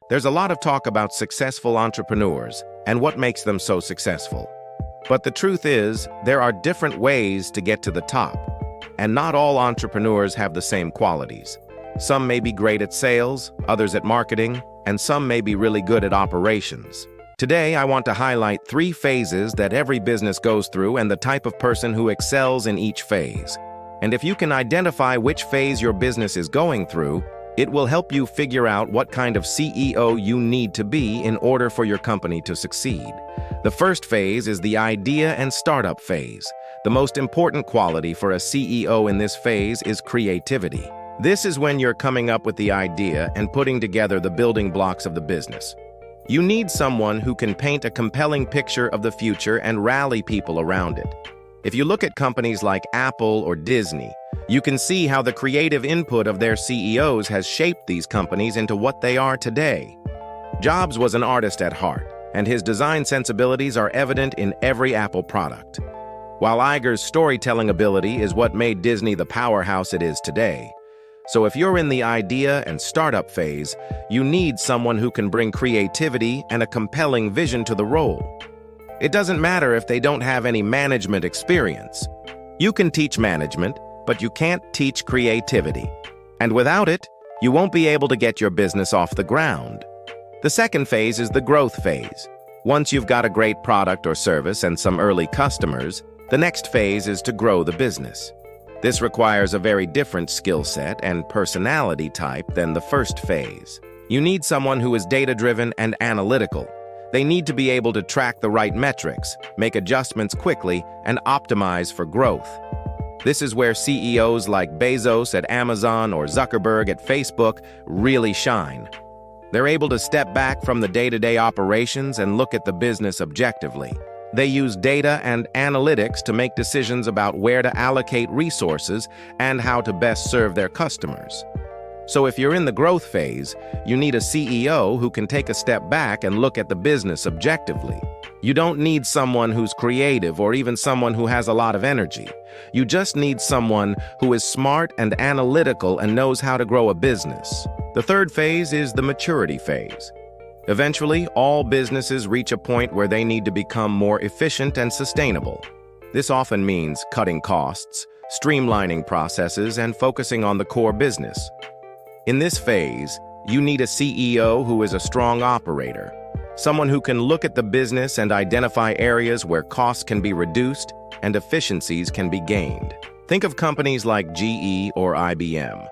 There's a lot of talk about successful entrepreneurs and what makes them so successful. But the truth is, there are different ways to get to the top, and not all entrepreneurs have the same qualities. Some may be great at sales, others at marketing, and some may be really good at operations. Today, I want to highlight 3 phases that every business goes through and the type of person who excels in each phase. And if you can identify which phase your business is going through, it will help you figure out what kind of CEO you need to be in order for your company to succeed. The first phase is the idea and startup phase. The most important quality for a CEO in this phase is creativity. This is when you're coming up with the idea and putting together the building blocks of the business. You need someone who can paint a compelling picture of the future and rally people around it. If you look at companies like Apple or Disney, you can see how the creative input of their CEOs has shaped these companies into what they are today. Jobs was an artist at heart, and his design sensibilities are evident in every Apple product. While Iger's storytelling ability is what made Disney the powerhouse it is today. So if you're in the idea and startup phase, you need someone who can bring creativity and a compelling vision to the role. It doesn't matter if they don't have any management experience. You can teach management, but you can't teach creativity. And without it, you won't be able to get your business off the ground. The second phase is the growth phase. Once you've got a great product or service and some early customers, the next phase is to grow the business. This requires a very different skill set and personality type than the first phase. You need someone who is data-driven and analytical. They need to be able to track the right metrics, make adjustments quickly, and optimize for growth. This is where CEOs like Bezos at Amazon or Zuckerberg at Facebook really shine. They're able to step back from the day-to-day operations and look at the business objectively. They use data and analytics to make decisions about where to allocate resources and how to best serve their customers. So if you're in the growth phase, you need a CEO who can take a step back and look at the business objectively. You don't need someone who's creative or even someone who has a lot of energy. You just need someone who is smart and analytical and knows how to grow a business. The third phase is the maturity phase. Eventually, all businesses reach a point where they need to become more efficient and sustainable. This often means cutting costs, streamlining processes, and focusing on the core business. In this phase, you need a CEO who is a strong operator, someone who can look at the business and identify areas where costs can be reduced and efficiencies can be gained. Think of companies like GE or IBM.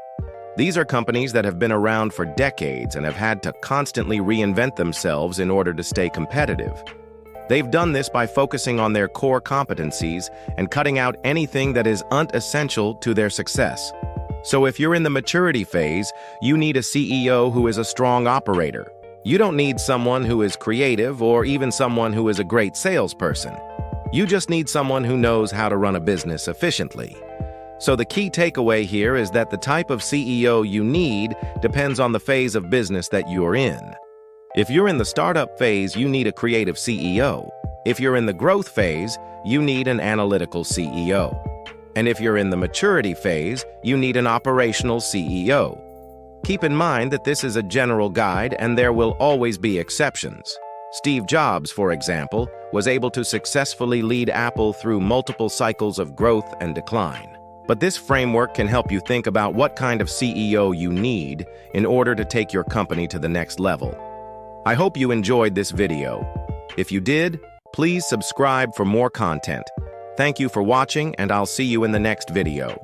These are companies that have been around for decades and have had to constantly reinvent themselves in order to stay competitive. They've done this by focusing on their core competencies and cutting out anything that is unessential to their success. So if you're in the maturity phase, you need a CEO who is a strong operator. You don't need someone who is creative or even someone who is a great salesperson. You just need someone who knows how to run a business efficiently. So the key takeaway here is that the type of CEO you need depends on the phase of business that you're in. If you're in the startup phase, you need a creative CEO. If you're in the growth phase, you need an analytical CEO. And if you're in the maturity phase, you need an operational CEO. Keep in mind that this is a general guide and there will always be exceptions. Steve Jobs, for example, was able to successfully lead Apple through multiple cycles of growth and decline. But this framework can help you think about what kind of CEO you need in order to take your company to the next level. I hope you enjoyed this video. If you did, please subscribe for more content. Thank you for watching, and I'll see you in the next video.